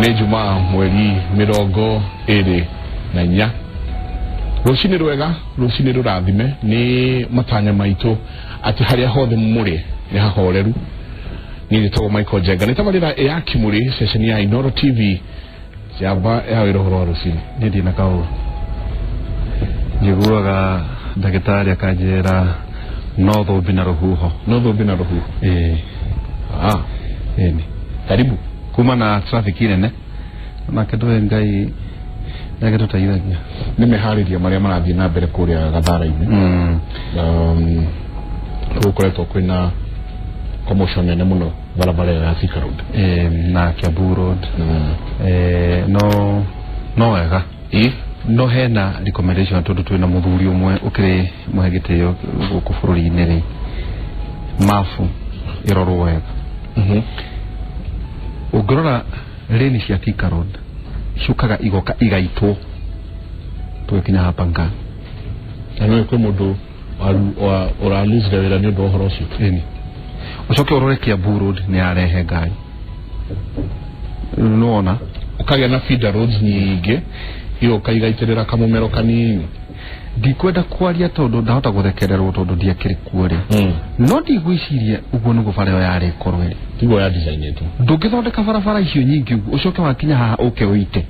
Nĩ Jumaa mweri 24 Rũcinĩ rwega, rũcinĩ rũrathime, nĩ matanya maitũ atĩ harĩa hothe mũrĩ nĩ hahoreru. Niĩ njĩtagwo Michael Njenga, nĩ tabarĩra ya Kimũrĩ, ceceni ya Inooro TV, ciamba ya wĩra ũhoro wa rũcinĩ. Niĩ ndĩ na kaũndũ njiguaga ndagĩtarĩ akanjĩra no thũmbi na rũhuho. No thũmbi na rũhuho? Ĩni karibu kuma na traffic nene nake ndũĩ Ngai nĩagĩtũteithagia. Nĩ meharĩria marĩa marathiĩ na mbere kũrĩa Gathara-inĩ. Gũkoretwo kwĩna commotion nene mũno barabara ya Thika Road na Kiambu Road. No wega no hena recommendation tondũ twĩna mũthuri ũmwe ũkĩrĩ mũhe gĩtĩo gũkũ bũrũri-inĩ rĩ, mabu ĩrorwo wega. Ũngĩrora rĩni cia Thika Road ciũkaga igoka igaitwo tũgĩkinya hapa Ngara. Na no kwĩ mũndũ ũraluzire wĩra nĩ ũndũ wa ũhoro ũcio. Ũcoke ũrore Kiambu Road nĩ yarehe ngari, nũona ũkagĩa na feeder roads nyingĩ igoka igaitĩrĩra kamũmero kanini. Ndikwenda kwaria tondũ ndahota gũthekererwo tondũ ndiakĩrĩ kuo rĩ, no ndigwĩciria ũguo nĩguo bara ĩyo yarĩ korwo ĩrĩ. Tiguo ya designĩtwo. Ndũngĩthondeka barabara icio nyingĩ ũguo ũcoke wakinya haha ũke ũite.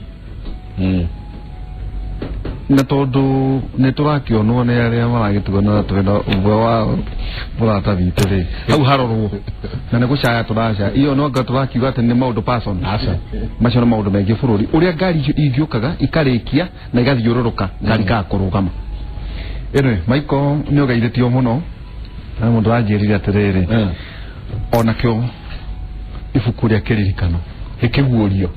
Na tondũ nĩtũrakĩonwo nĩ arĩa maragĩtugana twĩna ũmwe wa mũrata witũ rĩ, hau harorwo na nĩgũcaya tũraca iyo no anga tũrakiuga atĩ nĩ maũndũ person. Macio nĩ maũndũ maingĩ bũrũri ũrĩa ngari icio ingĩũkaga ikarĩkia na igathiũrũrũka ngari kũrũgama. Anyway, Michael nĩ ũgeithĩtio mũno na mũndũ wanjĩrire atĩrĩrĩ, onakĩo ibuku rĩa kĩririkano gĩkĩguũrio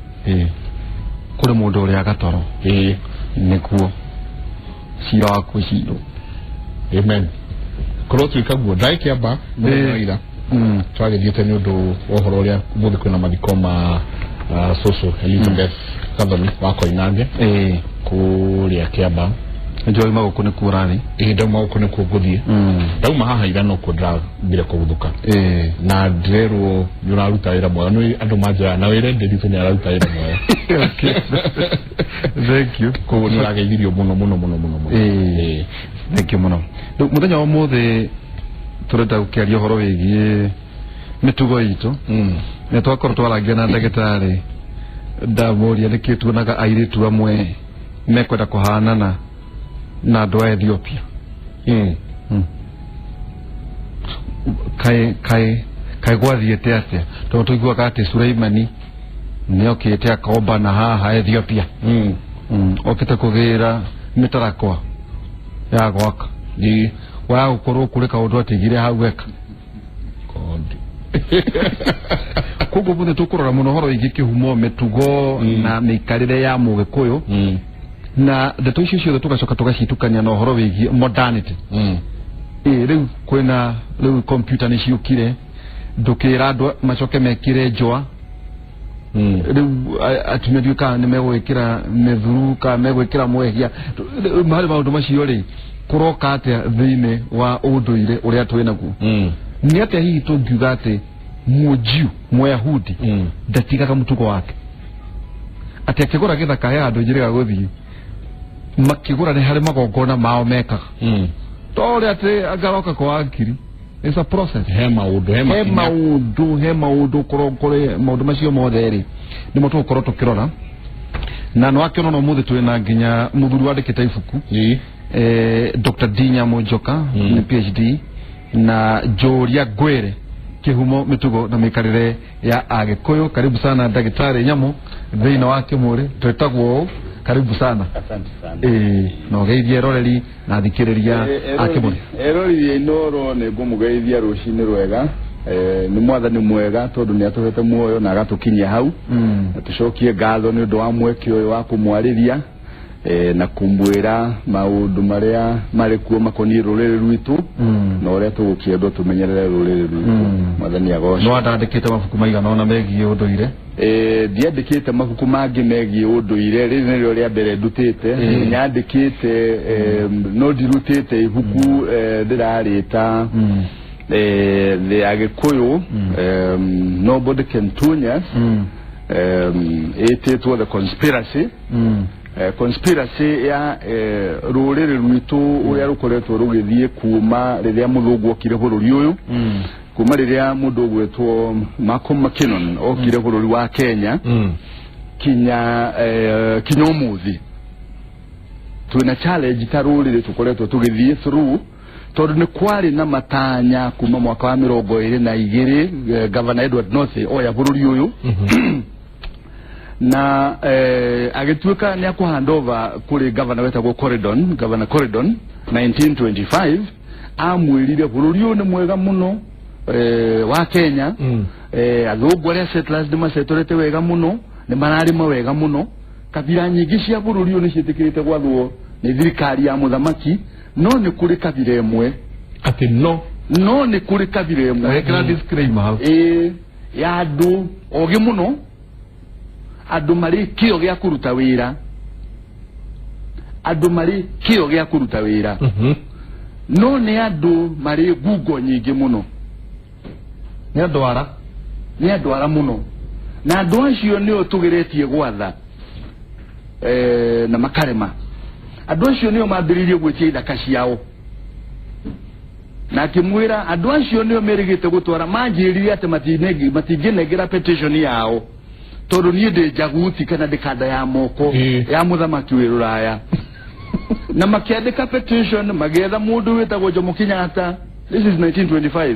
kũrĩ mũndũ ũrĩa gatoro nĩkuo cira waku ciro. Amen. Korwo twĩkaguo ndaĩkĩamba mũraira twagĩthiĩte nĩ ũndũ wa ũhoro ũrĩa mũthĩ kwĩna mathiko ma Social Elizabeth Gathoni wa Koinange kũrĩa Kĩamba. Njoi magũkũ nĩkuo ũrathiĩ? Ihinda magũkũ nĩkuo ngũthiĩ. Ndauma haha ira no kuo ndĩrambire kũguthũka na ndĩrerwo nĩ ũraruta wĩra mwega. Nĩ andũ manjĩra na wĩra Nderitu nĩ araruta wĩra mwega. Thank you. Koguo nĩ ũrageithirio mũno mũno mũno mũno. Thank you mũno. Mũthenya wa ũmũthĩ tũrenda gũkĩaria ũhoro wĩgiĩ mĩtugo itũ. Na twakorwo twaragia na ndagĩtarĩ ndamũria nĩkĩ tuonaga airĩtu amwe mekwenda kũhanana na andũ a Ethiopia. Kaĩ gwathiĩte atĩa tondũ tũiguaga atĩ Suleimani nĩokĩte akombana haha Ethiopia, okĩte kũgĩra mĩtarakwa ya gwaka wa gũkorwo kũrĩ kaũndũ atigire hau weka. Koguo mũthĩ tũkũrora mũno ũhoro wĩgiĩ kĩhumo, mĩtugo na mĩikarĩre ya Mũgĩkũyũ na ndeto icio ciothe tũgacoka tũgacitukania na ũhoro wĩgiĩ modernity. Rĩu kwĩna rĩu computer nĩ ciũkire, ndũkĩra andũ macoke mekĩre njũa. Rĩu atumia ndiũĩ nĩ megwĩkĩra mĩthuru kana megwĩkĩra mwehia. Harĩ maũndũ macio rĩ, kũroka atĩa thĩinĩ wa ũndũire ũrĩa twĩ naguo? Nĩ atĩa hihi tũngiuga atĩ Mũjiu Mũyahudi ndatigaga mũtugo wake, atĩ akĩgũra gĩthaka he andũ njĩrĩga gũthiĩ makĩgũra nĩ harĩ magongona mao mekaga tondũ atĩ angaroka kwa akiri. It's a process. He maũndũ kũrĩ maũndũ macio mothe rĩ nĩmo tũgũkorwo tũkĩrora. Na nĩ wakĩona no mũthĩ twĩna nginya mũthuri wandĩkĩte ibuku, Dr. D. Nyamonjoka nĩ PhD na Njũria Ngwĩre, kĩhumo, mĩtugo na mĩikarĩre ya Agĩkũyũ. Karibu sana ndagĩtarĩ Nyamũ thĩinĩ wa Kimũrĩ, twĩtagwo ũũ. Karibu sana. Asante sana. Na ũgeithie eroreri na thikĩrĩria a Kimũrĩ. Eroreri Inooro nĩ ngũmũgeithia rũcinĩ rwega. Nĩ mwathani mwega tondũ nĩ atũhete muoyo na agatũkinyia hau. Na tũcokie ngatho nĩ ũndũ wa mweke ũyũ wa kũmwarĩria na kumwĩra maũndũ marĩa marĩ kuo makoniĩ rũrĩrĩ rwitũ na ũrĩa tũgũkĩendwo tũmenyerere rũrĩrĩ rwitũ. Mwathani agocwo. No andandĩkĩte mabuku maigana ona megiĩ ũndũire? Ndiandĩkĩte mabuku mangĩ megiĩ ũndũire, rĩrĩ nĩrĩo rĩa mbere ndutĩte. Nyandĩkĩte no ndirutĩte ibuku ndĩrarĩta the Agĩkũyũ Nobody Can Tune Us etetwo the conspiracy conspiracy ya rurere rwitu uria rukoretwo rugithie kuma riria muthungu okire bururi uyu kuma riria mundu gwetwo Malcolm McKinnon okire bururi wa Kenya kinya umuthi twina challenge tarurire tukoretwo tugithie through tondu ni kwari na matanya kuma mwaka wa 2022 Governor Edward Northey oya bururi uyu na agituika ni akuhandova kuri governor wetagwo Governor Corridon 1925 amwirire bururi uyu ni mwega muno wa Kenya athungu aria settlers ni masetorete wega muno ni mararima wega muno kabira nyingi cia bururi uyu ni citikirite gwathwo ni thirikari ya muthamaki no ni kuri kabira emwe ati no ni kuri kabira emwe ekira disclaimer ya andu ogi muno andu mari kio gya kuruta wira no ni andu mari gugo nyingi muno ni andwara muno na andu acio ni otugiretie gwatha na makarema andu acio ni o mambiririe gwitia ithaka ciao na kimwira andu acio ni o merigite gutwara manjirire ati matinginengera petition yao tondu nie ndi jaguti kana ndikanda ya moko ya muthamaki wi Ruraya na makiandika petition magetha mundu witagwo Jomo Kenyatta. This is 1925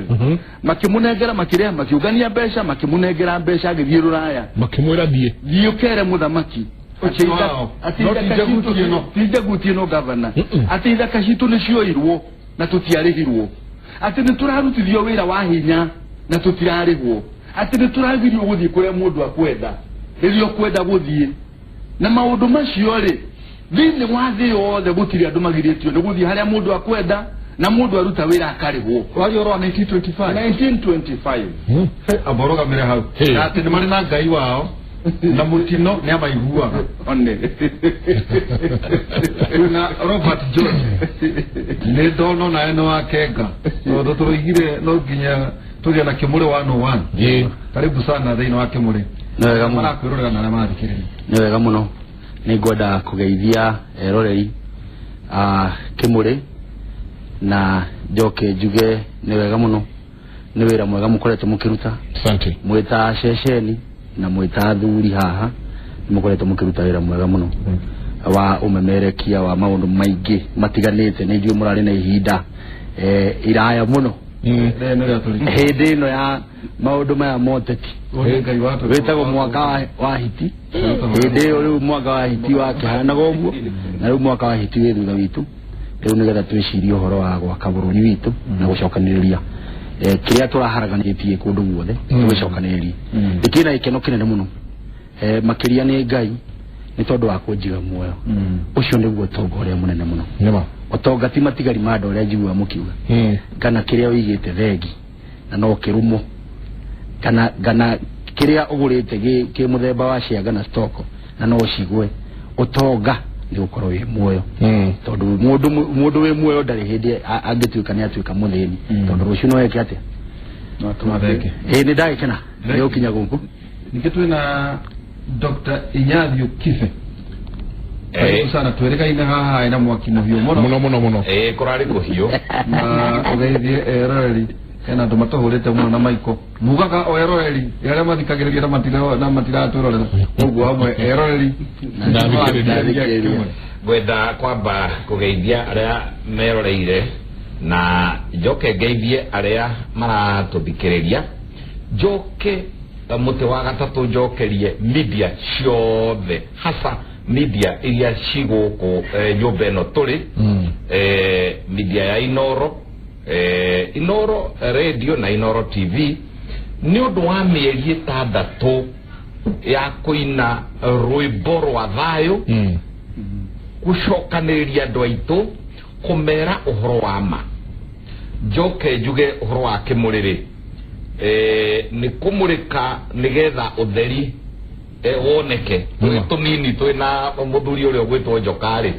makimunengera makirea makiugania besha makimunengera besha agithie Ruraya makimwira thie ukere muthamaki atija guti no governor atija kashitu ni cioirwo na tutiarihirwo ati ni turarutithio wira wa hinya na tutirarihwo ati ni turagirio guthie kuria mundu akwenda ririo kwenda guthie na maundu macio ri thini wa thi yothe gutiri andu magiritio ni guthie haria mundu akwenda na mundu aruta wira akarihwo wajorwa 1925 aboroga mere hau ati ni mari na ngai wao na mutino ni amaigua onne na Robert George ne dono na eno akenga no turoigire no ginya tugia na Kimure 101 karibu sana thini wa Kimure wega muno kwirorera na mathikire ni wega muno ni ngoda kugeithia eroreri Kimure na joke juge ni wega muno ni wira mwega mukoretwo mukiruta asante mwita ceceni na mwita thuri haha mukoretwo mukiruta wira mwega muno wa umemerekia wa maundu maingi matiganite ni njui murari na ihinda iraya muno hindi no ya maundu maya moteti wetagwo mwaka wa hiti hindi uri mwaka wa hiti wa kihana goguo na riu mwaka wa hiti wi thutha witu riu nigetha twicirie uhoro wa gwaka bururi witu na gucokaniriria kiria turaharaganitie kundu guothe tugicokaniririe ikina ikeno kinene muno makiria ni ngai ni tondu wa kunjiga muoyo ucio niguo tonga uria munene muno nima otonga ti matigari ma andu uria njigua mukiuga kana kiria uigite thegi na no kirumo kana kiria ugurite ki muthemba wa cianga na stoko na no cigwe utonga ni gukorwo wi muoyo tondu mundu wi muoyo ndari hindi angituika ni atuika muthini tondu rucio no eke atia no tumatheke ni ndagikena ni ukinya guku nikitwe na Dr. Inyadhio Kife sana tuereka ina haha ina mwaki muhio muno kurari kuhio na ugeithie eroreri kana andu matohurite muno na maiko mugaga o eroreri yaria mathikagiriria na matira turorera uguo hamwe eroreri na gwetha kwamba kugeithia aria meroreire na njoke ngeithie aria maratuthikiriria njoke muti wa gatatu njokerie media ciothe hasa media iria ciguku nyumba ino turi media ya Inoro radio na Inoro TV ni undu wa mieri itandatu ya kuina rwimbo rwa thayo gucokaniria andu aitu kumera uhoro wa ma njoke njuge uhoro wa Kimuriri ni kumurika nigetha utheri woneke tunini twina muthuri uria gwitwo Njokari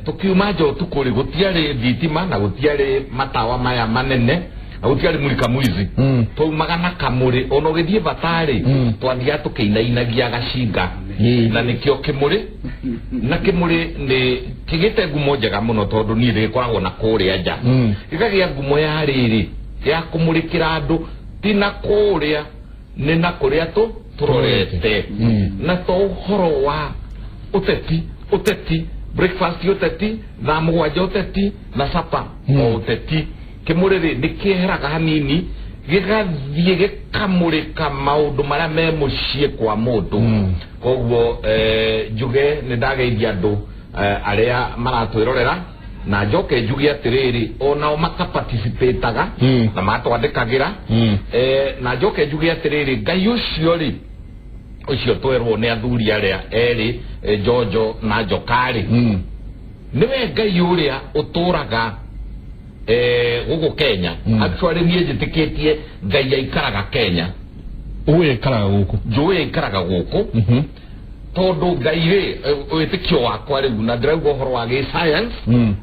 tukiuma njo tukuri gutiari thitima na gutiari matawa maya manene Autiari mulika mwizi to magana kamuri ono githie batari twathia tukiinainagia gacinga na nikio kimuri na kimuri ni kigite ngumo njega muno tondu ni ri koragwo na kuria nja igagia ngumo ya riri ya kumurikira andu tina kuria ni na kuria tu turorete na to horo wa uteti breakfast uteti na mugwanja uteti na sapa uteti kimuriri nikiheraga hanini gigathie gikamurika maundu maria me mucie kwa mundu koguo njuge ni ndageithia andu aria maratwirorera na njoke njuge atiriri onao makaparticipataga na matwandikagira na njoke njuge atiriri ngai ucio twerwo ni athuri aria eri Jojo na Jokari niwe ngai uria uturaga gugu Kenya actually nie njitikitie ngai aikaraga Kenya uwe ikaraga guku jowe ikaraga guku tondu ngai ri witikio wakwa riu na ndirauga uhoro wa gi science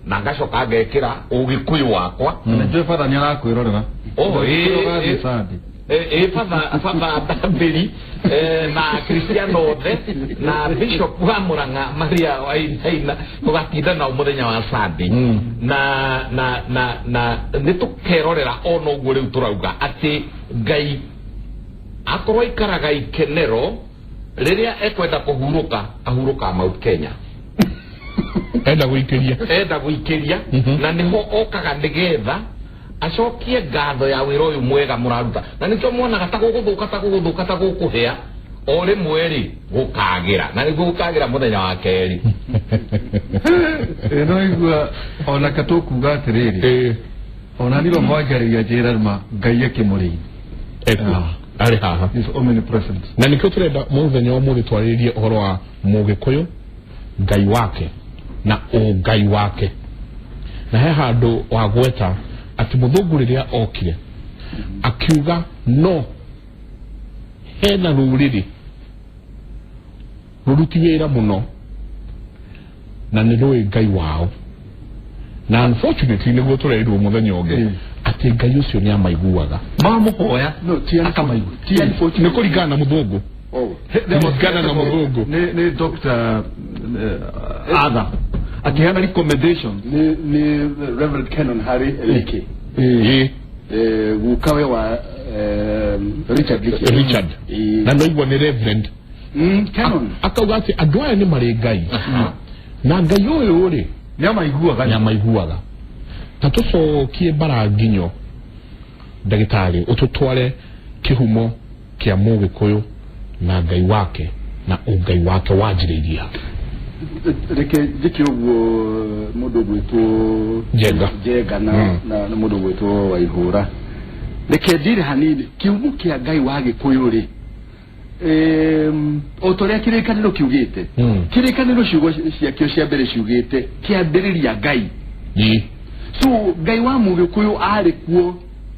na ngacoka ngekira ugikuyu wakwa na ndio father ni arakwirorera father Dabiri na Cristiano Othe na Bishop wa Muranga Maria Wainaina tugatinda na umuthenya wa Sunday na nitukerorera ono uguo riu turauga ati ngai akorwo ikaraga ikenero riria ekwenda kuhuruka ahuruka Mount Kenya enda guikiria na niho okaga nigetha acokie ngatho ya wira uyu mwega muraruta na nikyo muonaga ta gukuhea o rimwe ri gukagira na niguo gukagira muthenya wa keri no igua ona katukuga atiriri ona nilo mwajariria njirarma ngai akimuri ari haha is omnipresent na nikyo turenda muthenya wa muri twaririe uhoro wa Mugikuyu ngai wake na ngai wake na he handu wa gweta ati muthungu riria okire akiuga no hena ruriri ruruti wira muno na ni roi ngai wao na unfortunately niguo tureirwo muthenya ungi ati ngai ucio ni amaiguaga mamuhoya no tia akamaigu tia ni kuringana na muthungu kuringana na muthungu ni Dr. Ada akihana recommendation ni Reverend Canon Harry Eleke gukawe wa Richard na no igwa ni Reverend Canon akauga ati andu aya ni mari ngai na ngai uyu ri ni amaiguaga ta tucokie Baranginyo ndagitari ututware kihumo kia Mugikuyu na ngai wake na ngai wake wajiriria reke dikio mundu gwitwo Jega na mundu gwitwo Waihura reke ndire hanini kiumu kia ngai wa Gikuyu ri otoria kirikaniro kiugite kirikaniro ciugo ciakio cia mbere ciugite kiambiriria ngai so ngai wa Mugikuyu ari kuo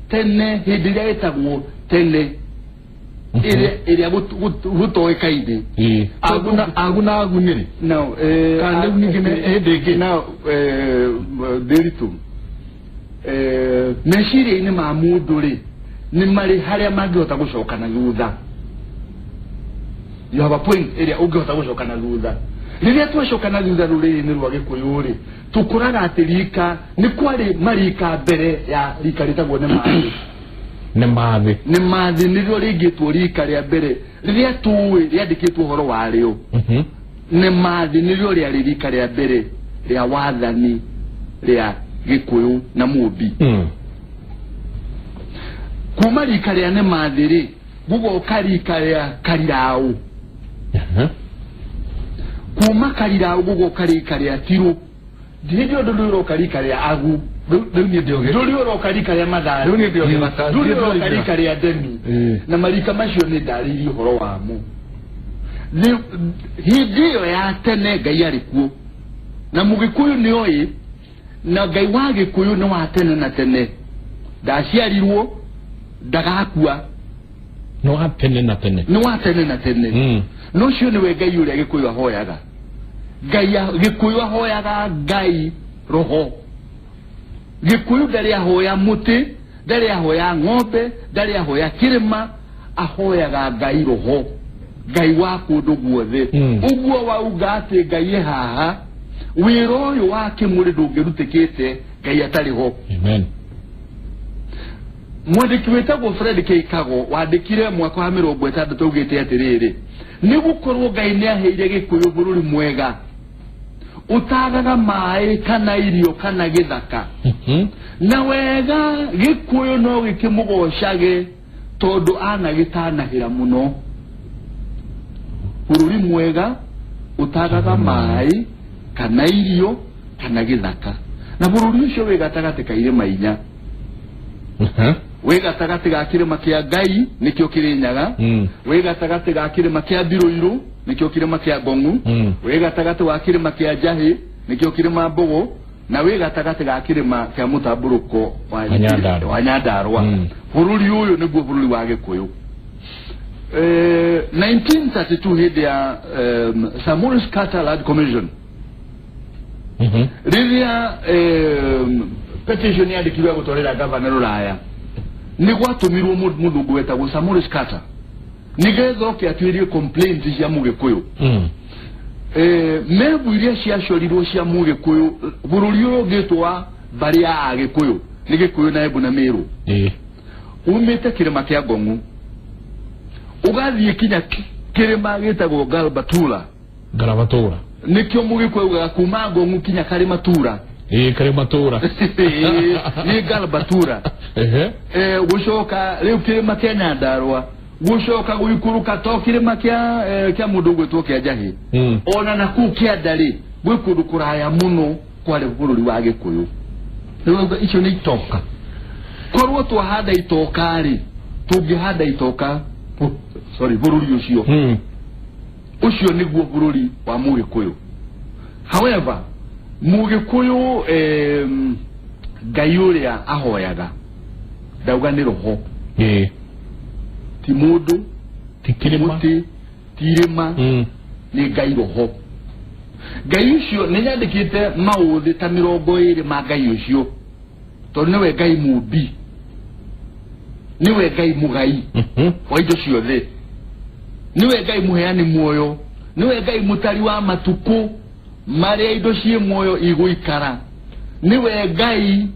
tene hindi iria etagwo tene iria gutoekaine aguna aguniri no kandi ningine ndege na deritu meciria-inĩ ma mũndũ rĩ nĩ marĩ harĩa mangĩhota gũcokana thutha. You have a point ĩrĩa ũngĩhota gũcokana thutha. Rĩrĩa twacokana thutha rũrĩrĩ-inĩ rwa Gĩkũyũ rĩ tũkũraga atĩ rika nĩ kwarĩ marika mbere ya rika rĩtagwo nĩ mathĩ. Nĩ mathĩ nĩrĩo rĩngĩtwo rika rĩa mbere rĩrĩa tũĩ rĩandĩkĩtwo ũhoro warĩo. Nĩ mathĩ nĩrĩo rĩarĩ rika rĩa mbere rĩa wathani rĩa Gĩkũyũ na Mũmbi. Kuma rika rĩa nĩ mathĩ rĩ gũgoka rika rĩa Kariraũ. Kuma Kariraũ gũgoka rika rĩa Tirũ. Ndĩrĩ ũndũ rĩroka rika rĩa Agu. Rĩu roka rika rĩa Mathare. Rĩu roka rika rĩa Ndemi. Na marika macio nĩ ndarĩirie ũhoro wamo. Hĩndĩ ĩyo ya tene Ngai arĩ kuo. Na Mũgĩkũyũ nĩ oĩ na Ngai wa Gĩkũyũ nĩ wa tene na tene. Ndaciarirwo ndagakua. Nĩ wa tene na tene. Nĩ wa tene na tene. No cio nĩwe Ngai ũrĩa Gĩkũyũ ahoyaga. Gĩkũyũ ahoyaga Ngai roho. Gĩkũyũ ndarĩ ahoya mũtĩ ndari ahoya ng'ombe ndari ahoya kirima ahoyaga ngai roho ngai wa kundu guothe uguo wauga ati ngai haha wiro uyu wake muri ndungirutikite ngai atari ho. Amen. Mwandiki wetagwo Fred Keikago wandikire mwaka wa 60 ugite atiriri ni gukorwo ngai ni aheire Gikuyu bururi mwega utagaga mai kana irio kana githaka na wega Gikuyu no gikimugocage tondu anagitanahira muno bururi mwega utagaga mai kana irio kana githaka na bururi ucio wega tagatika irima inya wega tagati ga kirima kia Ngai nikyo Kirinyaga wega tagati ga kirima kia Biruiru nikyo kirima kia Gongu wega tagati wa kirima kia Jahi nikyo kirima Mbogo na wega tagati ga kirima kia Mutaburuko wa Nyandarua bururi uyu niguo bururi wa Gikuyu. 1932 hidi ya Samuel Carter Land Commission riria petition ya dikiwa gutolera governor Ruraya ni gwatumirwo mundu gwetagwo Samuel Carter nigetho kiatwirie complaint cia Mugikuyu mebu iria ciacorirwo cia Mugikuyu bururi uyu gitwa baria a Gikuyu ni Gikuyu na Embu na Meru umite kirima kia Gongu ugathie kinya kirima gitagwo Galbatura nikyo Mugikuyu gakuma Gongu kinya Karimatura Karimatura ni Galbatura gushoka riu kirima kia Nyandarua gushoka guikuruka to kirima kia mundu gwetwo kia Jahi ona na ku kia Ndari gwikundu kuraya muno kwari bururi wa Gikuyu riu icio ni itoka korwo twahanda itoka ri tungihanda itoka bururi ucio niguo bururi wa Mugikuyu. However Mugikuyu Ngai uria ahoyaga ndauga ni roho ti mundu ti kirima ti irima ni Ngai roho. Ngai ucio ni nyandikite mauthi ta 20 ma Ngai ucio tondu niwe Ngai mumbi niwe Ngai mugai wa indo ciothe niwe Ngai muheani muoyo niwe Ngai mutari wa matuku maria indo cie muoyo iguikara niwe Ngai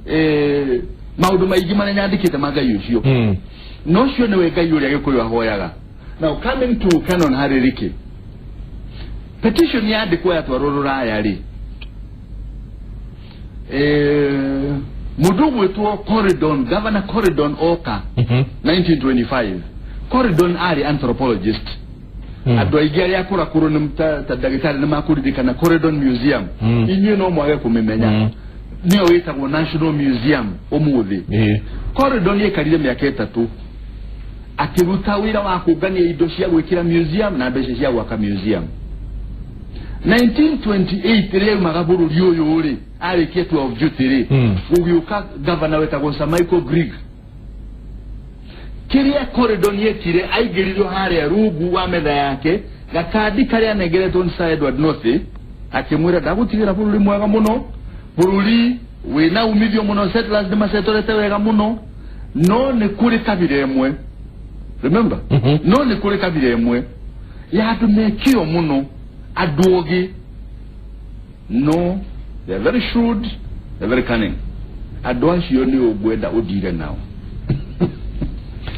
maundu maingi maria nyandikite ma Ngai ucio no cio niwe Ngai uria Gikuyu ahoyaga. Now coming to Canon Haririki petition yandikwo yatwarwo Ruraya ri mundu gwetwo Corridon Governor Corridon Oka 1925 Corridon ari anthropologist andu aingi aria kurakuru ni ndagitari ni makuririkana Corridon Museum inyu no mwage kumimenya niyo witagwo National Museum umuthi Corridon yekarire miaka 3 akiruta wira wa kugania indo cia gwikira museum na mbeca cia gwaka museum 1928 riu magabururi uyu uri arikie 12 duty ri ugiuka governor wetagwo Sir Michael Grigg kiria Corridon yekire aigirirwo haria rungu wa metha yake gakadi karia negeretwo ni Sir Edward North akimwira ndagutigira bururi mwega muno bururi wina umithio muno settlers ni masetorete wega muno no ni kuri kabire emwe remember no ni kuri kabire emwe ya tumekio muno adogi no they are very shrewd they are very cunning adwanshi yoni ogwenda odire now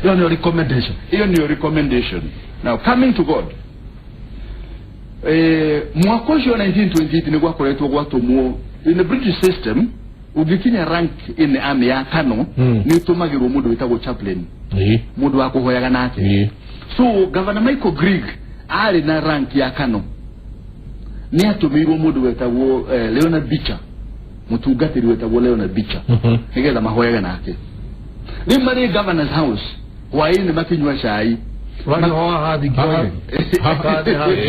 your recommendation now coming to God mwaka ucio 1928 ni gwakoretwo gwatumwo in the British system ugikinya rank in the army ya Kano ni tumagirwo mundu witagwo chaplain mundu wa kuhoyaga nake so Governor Michael Grigg ari na rank ya Kano ni atumirwo mundu wetagwo Leonard Bicha mutungatiri wetagwo Leonard Bicha nigetha mahoyaga nake ni mari governor's house waini makinywa chai wani hoa hadi kiwe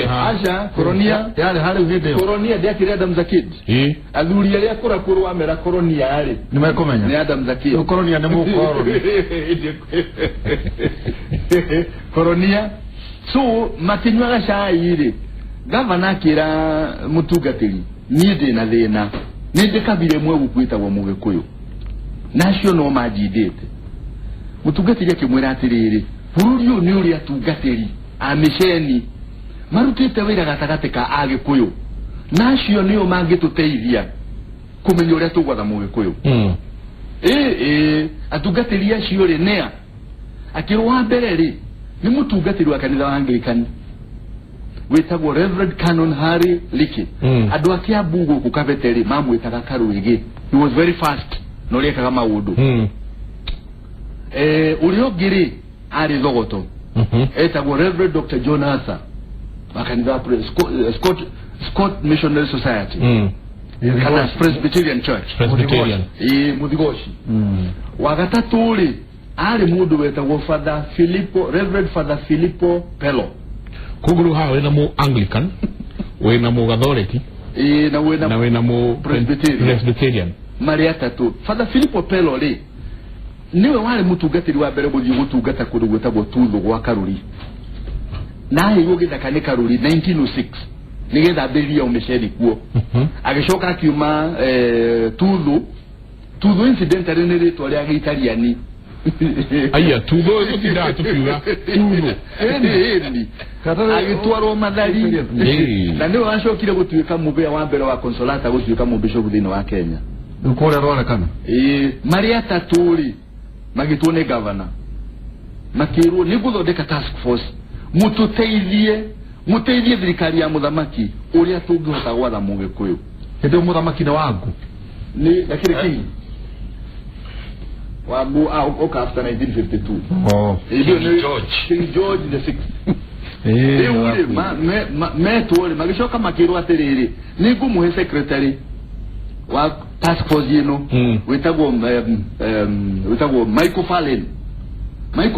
asha koronia yale hali video koronia dia kiri Adam Zakid athuri aria kurakuru amera koronia yari nimekomenya ni Adam Zakid koronia ni mukoro koronia so makinywa chai ri governor kira mutungatiri ni de na thina ni ndikabire mwe gukwita wa Mugikuyu nacio no majidete mutungatiri akimwira atiriri bururi uyu ni uri atungatiri amisheni marutite wira gatagate ka Agikuyu nacio niyo mangituteithia kumenya uria tugwatha Mugikuyu atungatiri acio ri nea akirwa mbere ri ni mutungatiri wa kanitha wa Anglikani wetagwo Reverend Canon Harry Liki andu akia bugo ku Kabeteri mamwitaga Karuigi. He was very fast no rekaga maundu urio giri ari thogoto etagwo Reverend Dr. John Asa makanitha Scott Missionary Society kana Presbyterian Church Muthigoshi wagatatu ri ari mundu wetagwo Reverend Father Filippo Pelo kuguru hawe na mu Anglican we na mu Catholic na we na mu Presbyterian mari atatu. Father Filippo Pelo ri niwe wari mutungatiri wa mbere guthii gutungata kundu gwetagwo Tuthu gwa Karuri naye yogitha kane Karuri 1906 nigetha ambiria umesheri kuo agicoka akiuma Tuthu incidentally ni ritwa ria Gitariani aya Tuthu tutinda tukiuga Tuthu agitwarwo Mathari na niwe wacokire gutuika mubea wa mbere wa Consolata gutuika mubishopu thini wa Kenya ukore rwarekana mari atatu ri magitwo ni governor makirwo ni guthondeka task force muteithie thirikari ya muthamaki uria tungihota gwatha Mugikuyu hende muthamaki na wangu ni dakire king wabu oka after 1952 King George the 6th metore magishoka makirwo atiriri ni ngumuhe secretary wa task force yino wetagwo Michael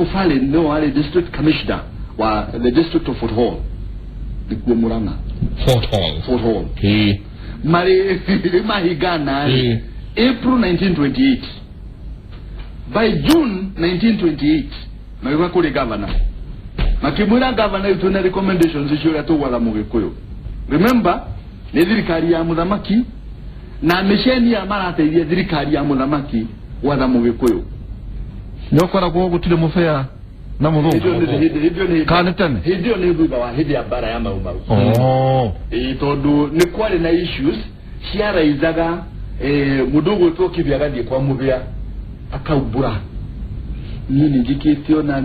Fallen no ali district commissioner wa the district of Fort Hall dikuo Murang'a Fort Hall mari mahigana April 1928 by June 1928 magwa kuri governor makimura governor ituna recommendations cio atugwatha Mugikuyu. Remember ni thirikari ya muthamaki na misheni ya marateithia thirikari ya muthamaki gwatha Mugikuyu nyokora gwo gutire mufea na muthungu kana tene hidio ni thutha wa hindi ya bara ya Mau tondu ni kwari na issues ciaraizaga mudugu twokithia gathie kwa mubia akaubura nini njikitio na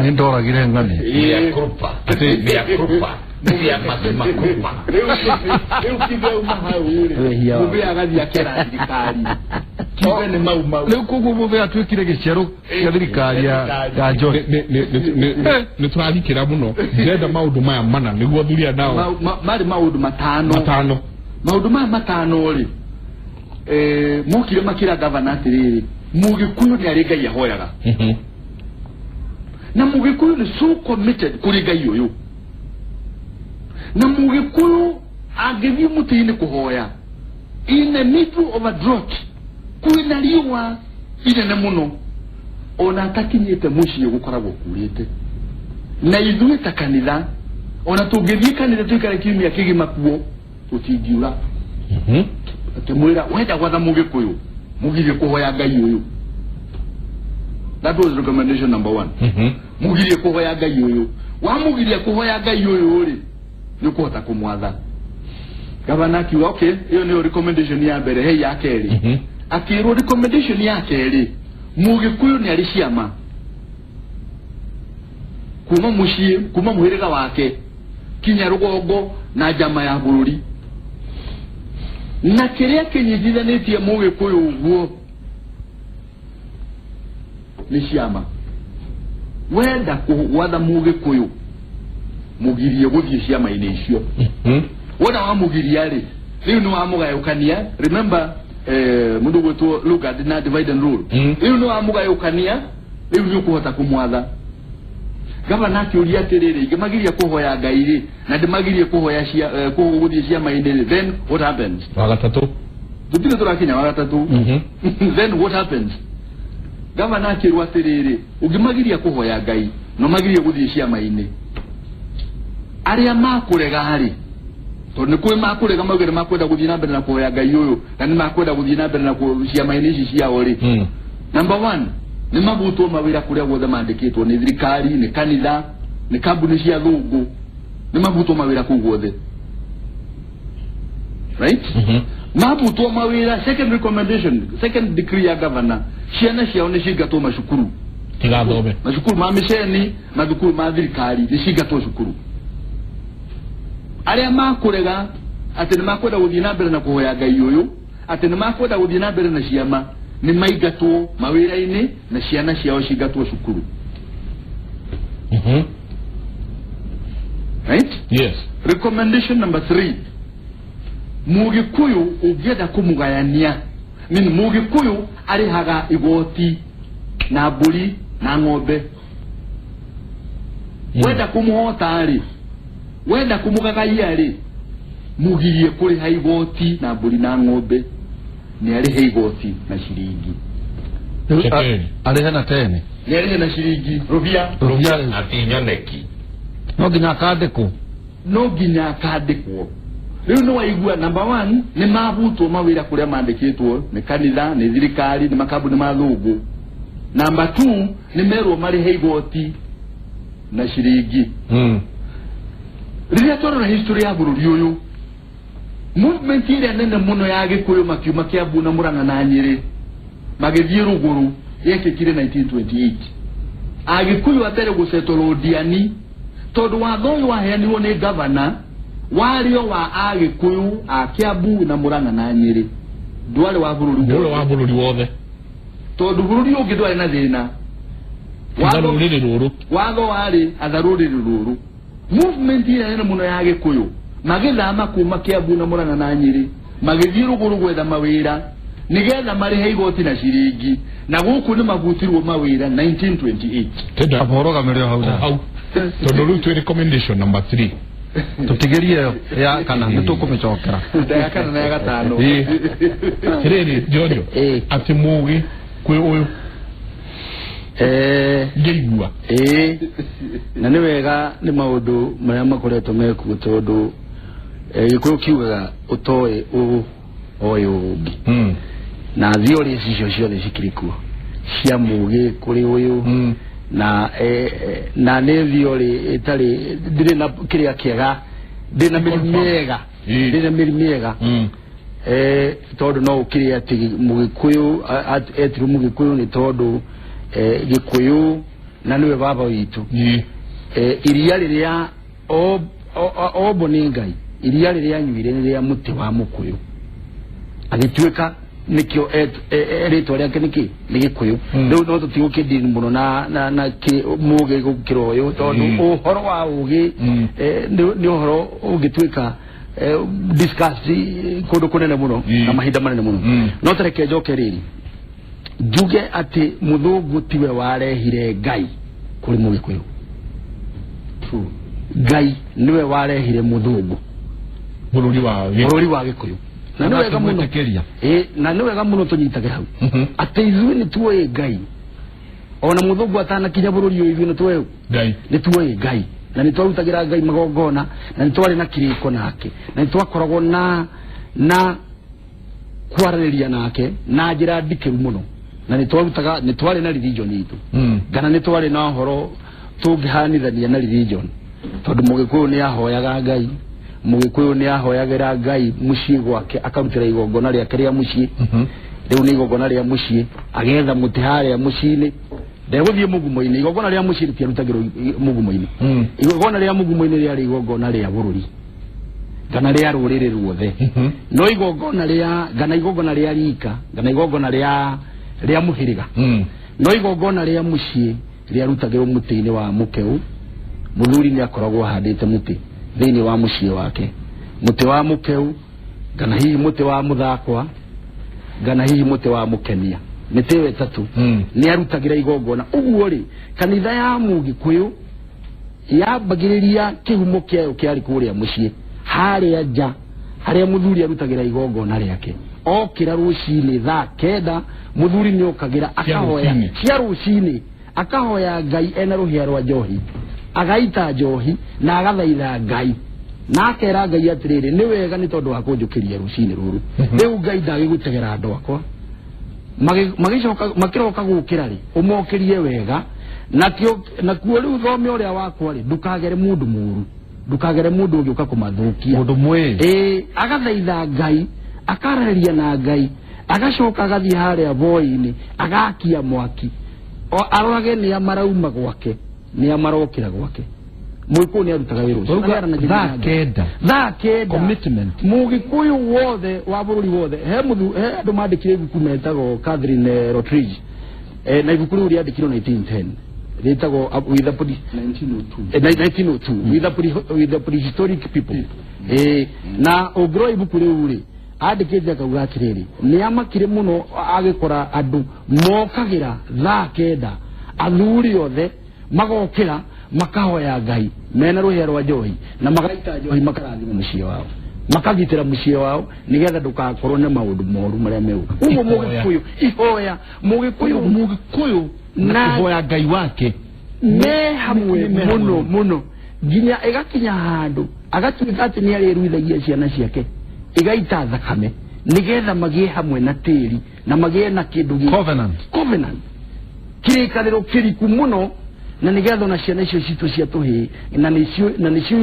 ni ndoragire ngani ya krupa ya makrupa leo kivyo mahauri mubia agathia kera thirikari kibene Mau leo kugu mubia twikire gicero ya thirikari ya John ni turathikira muno ndenda maundu maya mana niguo thuria nao mari maundu matano maundu maya matano ri mukire makira governor atiriri Mugikuyu ni ari Ngai ahoyaga na Mugikuyu ni so committed kuri Ngai uyu na Mugikuyu agethi mutini kuhoya in the middle of a drought kwina riwa inene muno ona atakinyite muciĩ gukoragwo kurite na ithuĩ ta kanitha ona tungithie kanitha tuikare kiumia kigima kuo tutingiura atimwira wenda gwatha Mugikuyu mugirie kuhoya Ngai uyu. That was recommendation number 1. Mugirie kuhoya Ngai uyu. Wa mugirie kuhoya Ngai uyu ri ni kuhota kumwatha. Gavana kiwa okay, hiyo ni recommendation ya mbere hey ya keri. Akiro recommendation ya keri. Mugikuyu ni aliciama. Kuma mushie, kuma muhirika wake. Kinya rugongo na jama ya bururi. Na kiria kinyitithanĩtie Mugikuyu uguo ni ciama wenda kuwatha Mugikuyu mugirie guthie ciama-inĩ icio wona wa mugiria ri riu ni wa mugayukania. Remember mundu gwetwo Lugard na divide and rule riu ni wa mugayukania riu ni ukuhota kumwatha. Gavana kiuria atiriri ngimagiria kuhoya Ngai ri na ndimagirie kuhoya guthie ciama-inĩ. Then what happens? Wagatatu dutire turakinya wagatatu then what happens? Gavana kirwa atiriri ungimagiria kuhoya Ngai no magirie guthie ciama-inĩ aria makurega hari tondu kwi makurega maugire makwenda guthie na mbere na kuhoya Ngai uyu na ni makwenda guthie na mbere na ciama-inĩ ici ciao ri. Number 1 ni mabuto mawira kuria guothe mandikitwo ni thirikari ni kanitha ni kambuni cia thungu ni mabuto mawira ku guothe right mabuto mawira second recommendation second decree ya governor ciana ciao ni cigatwo macukuru tigathome macukuru ma miceni mathukuru ma thirikari ni cigatwo cukuru aria makurega ati ni makwenda guthii na mbere na kuhoya Ngai uyu ati ni makwenda guthii na mbere na ciama ni maigatwo mawira-ini na ciana ciao cigatwo cukuru right yes recommendation number 3 Mugikuyu ugienda kumugayania nini Mugikuyu arihaga igoti na mburi na ng'ombe wenda kumuhota ari wenda kumugagaia ari mugirie kuriha igoti na mburi na ng'ombe ni arihe igoti na shiringi arihe na tene ni arihe na shiringi rubia atinyoneki no ginya akandikwo riu no waigua number 1 ni mabutwo mawira kuria mandikitwo ni kanitha ni thirikari ni makambuni ma thungu number 2 ni merwo marihe igoti na shiringi riria toro na history ya bururi uyu movement ile nene muno ya Gikuyu makiuma Kiambu na Murang'a na Nyeri magithie ruguru yekekire 1928 Agikuyu atere gusetolo diani tondu watho uyu waheanirwo ni governor wario wa Agikuyu a Kiambu na Murang'a na Nyeri ndwari wa bururi wothe tondu bururi ungi ndwari na thina watho wari atharuriri ruru movement ile nene muno ya Gikuyu magithama kuma Kiambu na Murang'a na Nyeri magithie ruguru gwetha mawira nigetha marihe igoti na shiringi na guku ni magutirwo mawira 1928 tenda aboroga merio hau tondu riu twi recommendation number 3 tutigerie ya kana nitukumicokera ya kana na ya gatano riri Jojo ati mugi kwi uyu ngeigua na ni wega ni maundu maria makoretwo meku tondu Gikuyu kiugaga utoe oyo ungi na thiori icio ciothe cikirikuo cia mugi kuri uyu na ne thiori itari ndire na kiria kiega ndina miri miega tondu no ukiria ati Mugikuyu etiru Mugikuyu ni tondu Gikuyu na niwe baba witu iria riria obo ni Ngai iria riria nyuire ni ria muti wa mukuyu agituika nikio rito ria keniki ni Gikuyu riu no tutigukindini muno na mugi gukira uyu tondu uhoro wa ugi ni uhoro ugituika discuss kundu kunene muno na mahinda manene muno no tareke njoke riri njuge ati muthungu tiwe warehire Ngai kuri Mugikuyu Ngai niwe warehire muthungu bururi wa Gikuyu na niwe wega muno na niwe wega muno tunyitage hau ati ithuĩ ni tuoe Ngai ona muthungu atana kinya bururi uyu ni tuoe Ngai ni tuoe Ngai na ni twarutagira Ngai magongona na ni twari na kiriko nake na ni twakoragwo na kwarĩrĩria nake na njĩra ndikiru muno na ni twari na religion itu kana ni twari na horo tungihanithania na religion tondu Mugikuyu ni ahoyaga Ngai Mugikuyu ni ahoyagira Ngai mucii gwake akarutira igongona riake ria mucii riu ni igongona ria mucii agetha muti haria mucii-ini ndeguthie mugumo-ini igongona ria mucii ritiarutagirwo mugumo-ini igongona ria mugumo-ini riari igongona ria bururi kana ria ruriri ruothe no igongona ria rika kana igongona ria muhiriga no igongona ria mucii riarutagirwo muti-ini wa mukeu muthuri ni akoragwo ahandite muti thiini wa mucii wake muti wa mukeu kana hihi muti wa muthakwa kana hihi muti wa mukenia miti we tatu ni arutagira igongona uguo ri kanitha ya Mugikuyu yambagiriria kihumo kiayo kiari kuria mucii haria nja haria muthuri arutagira igongona riake okira rucini thaa 9 muthuri ni okagira akahoya cia rucini akahoya Ngai ena ruhia rwa njohi agaita njohi na agathaitha Ngai na akera Ngai atiriri ni wega ni tondu wa kunjukiria rucini ruru riu Ngai ndagigutegera andu akwa magicoka makiroka gukira ri umokerie wega nakuo riu thome uria wakwa ri ndukagere mundu muru ndukagere mundu ungiuka kumathukia mundu mwe agathaitha Ngai akararia na Ngai agacoka agathie haria voi-ini agakia mwaki arorage ni amarauma gwake ni amarokira gwake Muiko ni arutaga wĩra ucio tha kenda commitment Mugikuyu wothe wa bururi wothe he andu mandikire ibuku metagwo Catherine Rotridge na ibuku riu riandikirwo 1910 ritagwo with the 1902 with the prehistoric people na ogro ibuku riu ri andikite akauga atiriri ni amakire muno agikora andu mokagira tha kenda athuri othe magokira makahoya Ngai mena ruhia rwa njohi na magaita njohi makarathima muciĩ wao makagitira muciĩ wao nigetha ndukakorwo na maundu moru maria meuka uguo Mugikuyu ihoya Mugikuyu na ihoya Ngai wake me hamwe muno nginya igakinya handu agatuika ati ni ariruithagia ciana ciake igaita thakame nigetha magie hamwe na tĩri na magie na kindu covenant kirikaniro kiriku muno na nigetha na ciana icio citu cia tuhi na nicio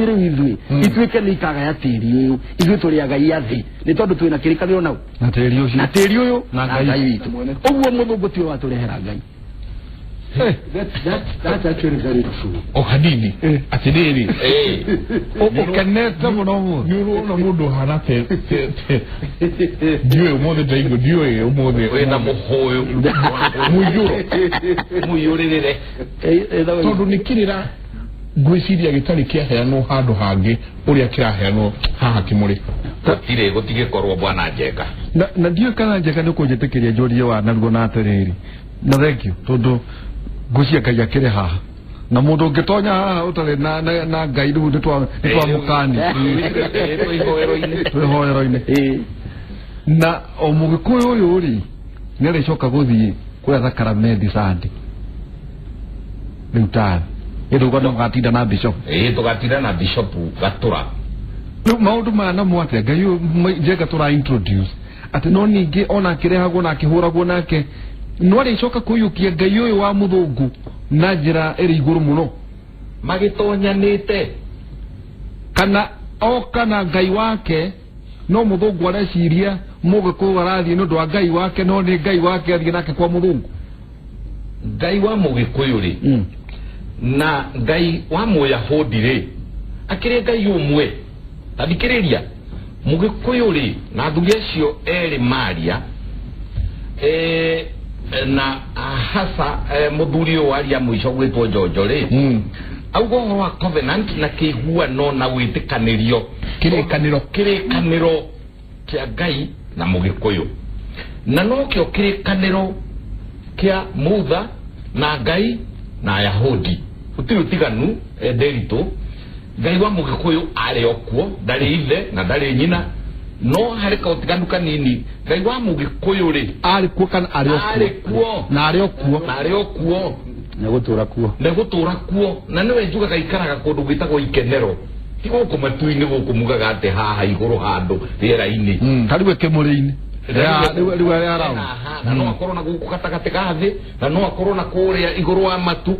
ire ithui ituike ni ikaga ya tĩri uyu ithui turi Ngai athi ni tondu twina kirikaniro nau na tĩri uyu na Ngai witu uguo muthungu tio waturehera Ngai. That's actually very true. Hanini atiriri ukenete muno mu yuro mundu hanate diwe umothe ndaigo diwe umothe wena muhoyo muyurire tondu nikirira gwiciria gitari kiaheanwo handu hangi uria kiraheanwo haha Kimuri gutigikorwo bwana Njenga na ndiyo kana Njenga ni kunjitikiria njorie wa narugo na atiriri na thank you tondu gucia Ngai akire haha na mundu ungitonya haha utare na Ngai riu ni twa mukani twihoero-ini na o Mugikuyu uyu ri ni aricoka guthie kwetha Karamedi Sandi riu tani iruga no gatinda na bishop tugatinda na bishop Gatura riu maundu mana mwate Ngai Njenga tura introduce ati no ningi ona kirehagwo na kihuragwo nake no aricoka kuyukia Ngai uyu wa muthungu na njira iri iguru muno magitonyanite kana Ngai wake no muthungu areciria Mugikuyu arathie no ndwa Ngai wake no ni Ngai wake athie nake kwa muthungu Ngai wa Mugikuyu ri na Ngai wa Muyahudi ri akire Ngai umwe thikiriria Mugikuyu ri na thugi acio eri maria na hasa muthuri uyu waria mwico gwitwo Njonjo ri augo wa covenant na kiguano na witikanirio kirikaniro kia Ngai na Mugikuyu na no kio kirikaniro kia Mutha na Ngai na Ayahudi utiri utiganu derito Ngai wa Mugikuyu ari okuo ndari ithe na ndari nyina no harika utiganu kanini Ngai wa Mugikuyu ri ari kuo kana ari okuo na ari okuo na gutura kuo na niwe njugaga ikaraga kundu gwitagwo ikenero ti guku matu-ini guku mugaga ati haha iguru handu riera-ini tariwe Kimuri-ini riu na no akorwo na guku gatagati ga thi na no akorwo na kuria iguru wa matu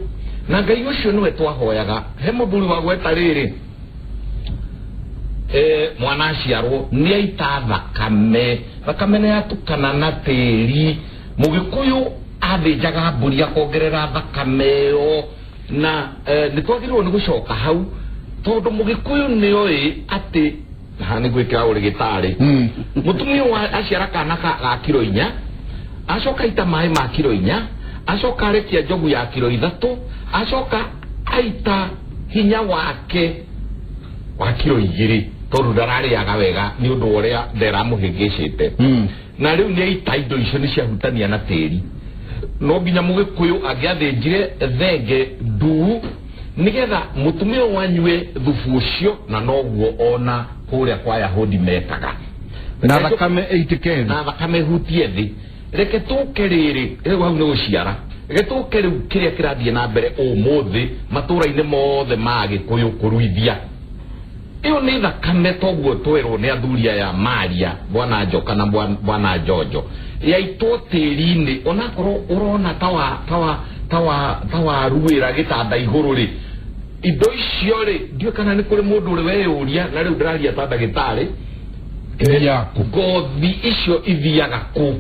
na Ngai ucio niwe twahoyaga he muthuri wa gweta riri mwana aciarwo ni aita thakame ni yatukana na tĩri Mugikuyu athinjaga mburi akongerera thakame yo na nitwagirwo ni gucoka hau tondu Mugikuyu nioi ati hani gwikira urigitari mutumia wa aciara kana ga kilo 4 acoka ita mai ma kilo 4 acoka arekia njogu ya kilo 3 acoka aita hinya wake wa kilo 2 tondu ndarariaga wega ni undu uria nderamuhingicite na riu ni aita indo icio ni ciahutania na tĩri no nginya Mugikuyu agiathinjire thenge nduu nigetha mutumia wanyue thubu ucio na noguo ona kuria kwa Ayahudi mekaga na thakame eitikeri na thakame hutie thi reke tuke riri riu hau ni guciara reke tuke riu kiria kirathie na mbere umuthi matura-ini mothe ma Gikuyu kuruithia iyo ni thakame toguo twerwo ni athuria ya Maria bwana Njoka na bwana Jojo yaitwo tiri-ini onakorwo urona tawa ruwira gitanda iguru ri indo icio ri ndio kana ni kuri mundu uri weyuria na riu ndiraria ta ndagitari yaku ngothi icio ithiaga ku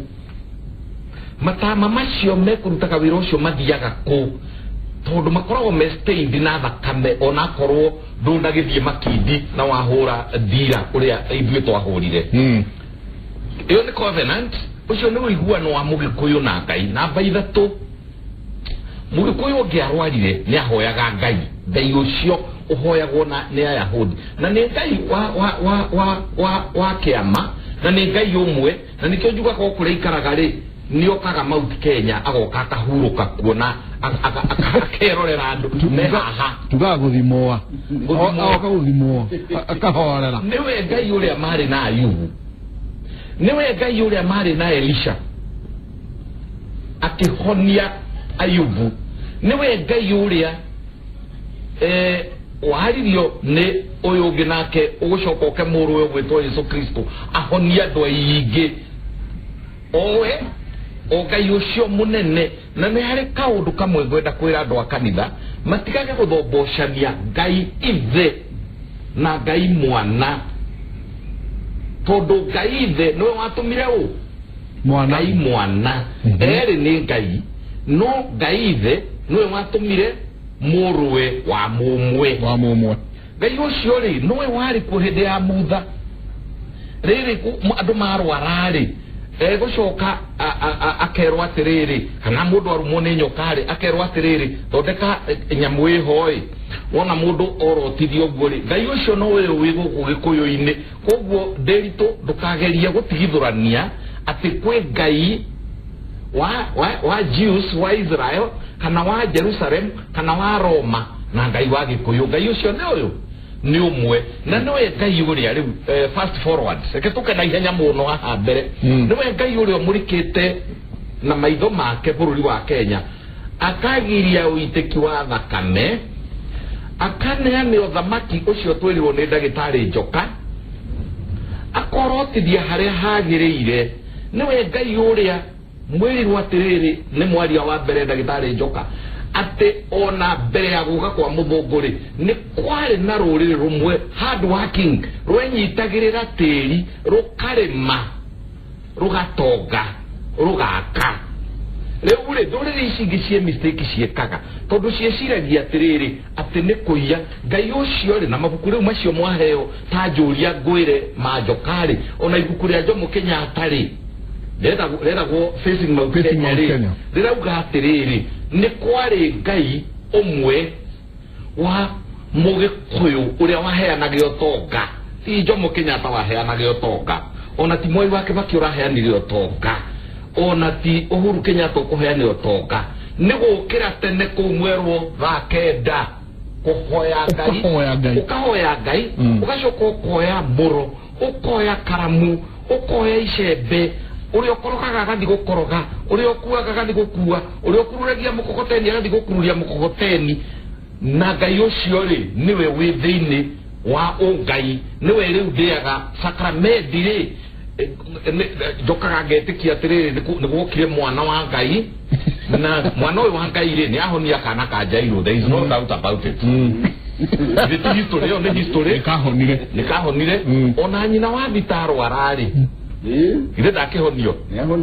matama macio mekurutaga wira ucio mathiaga ku tondu makoragwo me stained na thakame onakorwo ndundagithie makindi na wahura thira uria ithuĩ twahurire iyo ni covenant ucio ni uiguano wa Mugikuyu na Ngai namba 3 Mugikuyu ngiarwarire ni ahoyaga Ngai ucio uhoyagwo na ni Ayahudi na ni Ngai wa kiama na ni Ngai umwe na nikio njuga ko kuri ikaraga ri ni okaga Mount Kenya agoka akahuruka kuona akerorera andu me haha tugaga guthimoa guthimoa akahorera niwe Ngai uria mari na Ayubu niwe Ngai uria mari na Elisha akihonia Ayubu niwe Ngai uria waririo ni uyu ungi nake ugucoka ukemurwe gwitwo Yesu Kristo ahonia andu aingi owe Ngai ucio munene na ni hari kaundu kamwe ngwenda kwira andu a kanitha matigage guthombocania Ngai ithe na Ngai mwana tondu Ngai ithe niwe watumire Ngai mwana eri ni Ngai no Ngai ithe niwe watumire murwe wa mumwe Ngai ucio ri niwe wari ku hindi ya mutha riri andu marwara ri gucoka akerwa atiriri kana mundu arumwo ni nyoka ri akerwa atiriri thondeka nyamu ihoi wona mundu orotithio guo ri Ngai ucio no we wi guku Gikuyu-ini koguo nderito ndukageria gutigithurania ati kwi Ngai wa Jews wa Israel kana wa Jerusalem kana wa Roma na Ngai wa Gikuyu Ngai ucio ni uyu ni umwe na niwe Ngai uria riu fast forward seketuka na ihenya muno haha mbere niwe Ngai uria umurikite na maitho make bururi wa Kenya akagiria uiteki wa thakame akaneana uthamaki ucio twirirwo ni ndagitari Njoka akorotithia haria hagiriire niwe Ngai uria mwirirwo atiriri ni mwaria wa mbere ndagitari Njoka ate ona mbere ya guka kwa muthunguri ni kwari na ruriri rumwe hard working rwenyitagirira tiri rukarema rugatonga rugaka riu ri nduriri ici ingi cie mistake ciekaga tondu cieciragia atiriri ati ni kuiya Ngai ucio ri na mabuku riu macio mwaheo ta njuria ngwire ma Njoka ri ona ibuku ria Jomo Kenyatta ri reragwo facing Mount Kenya ri rirauga atiriri ni kwari Ngai umwe wa Mugikuyu uria waheanaga utonga ti Jomo Kenyatta waheanaga utonga ona ti Mwai wa Kibaki uraheanire utonga ona ti Uhuru Kenyatta ukuheana utonga ni gukira tene kumwerwo thakenda kuhoya Ngai ukahoya Ngai ugacoka ukoya mburo ukoya karamu ukoya icembe uri okorokaga gathi gukoroga uri okuaga gathi gukua uri okururagia mukokoteni gathi gukururia mukokoteni na Ngai ucio ri niwe wi thiini wa ungai niwe riu ndiaga sakramenti ri Njokaga ngetikia atiriri ni gukire mwana wa Ngai na mwana uyu wa Ngai ri ni ahonia kana ka Jairũ there is no doubt about it the history on the history nikahonire ona nyina wa Thitaro arari githe ndakihonio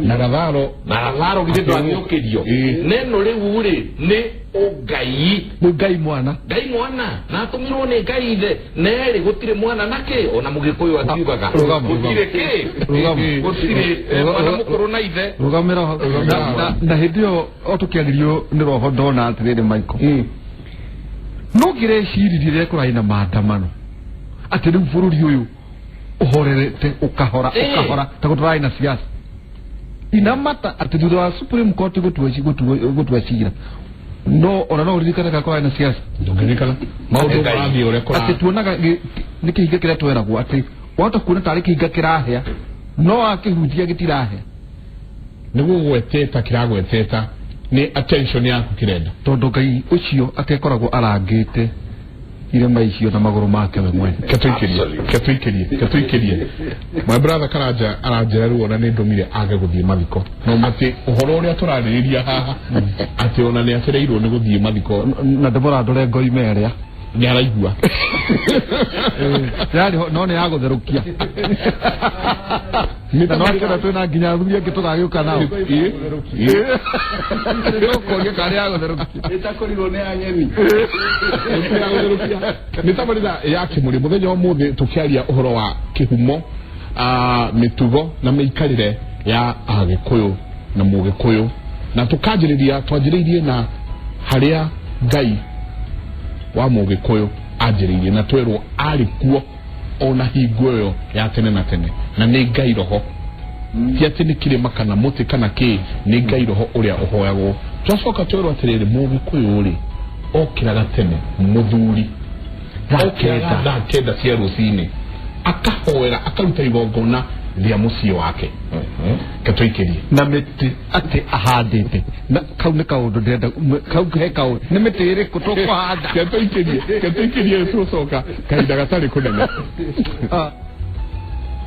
na Lazaro githe ndwanyukirio neno riu ri ni Ngai mwana na atumirwo ni Ngai ithe neri gutire mwana nake ona Mugikuyu akiugaga gutire ki gutire mwana mukuru na ithe rugamira na hindio otukiagirio ni roho ndona atiriri Michael no gireciririre kuraina maandamano ati riu bururi uyu uhorerete ukahora ta guturai na siasa inamata ati thutha wa Supreme Court gutwecira no ona no ririkana ka kwa na siasa ndungirikana maundu mathi ure kora ati tuonaga ni kihinga kiria tweragwo ati wata kuona tari kihinga kirahia no akihutia gitirahia niguo gweteta ni attention yaku kirenda tondu Ngai ucio atekoragwo arangite ile maisha na magoro make we mwene katuikirie my brother Karaja arajera ruona ni ndomire age guthie mathiko no mati uhoro uria turaririria haha ati ona ni atereirwo ni guthie mathiko na ndebora ndore ngoi meria ni araigua yari no ne agutherũkia nĩ no kĩra twĩna nginya thuria ngĩtũgagĩũka nao nĩũkoria karĩ agũtherũkia ĩtakorirwo nĩ anyeni nĩ tabarĩra ya Kĩmũrĩ mũthenya ũmũthĩ tũkĩaria ũhoro wa kĩhumo mĩtugo na mĩikarĩre ya Agĩkũyũ na Mũgĩkũyũ na twanjĩrĩirie na harĩa Ngai wa Mũgĩkũyũ anjĩrĩirie na twerwo arĩ kuo ona hingo ĩyo ya tene na tene na nĩ Ngai roho ti atĩ nĩ kĩrĩma kana mũtĩ kana kĩ nĩ Ngai roho ũrĩa ũhoyagwo twacoka twerwo atĩrĩrĩ Mũgĩkũyũ rĩ okĩraga tene mũthuri thaa kenda cia rũcinĩ akahoera akaruta igongona rĩa mũciĩ wake katũikĩrie na mĩtĩ atĩ ahandĩte na kau nĩ kaũndũ ndĩrenda kau he kaũndũ nĩ mĩtĩ ĩrĩkũ tũkũhanda katũikĩrie tũcoka kahinda gatarĩ kũnene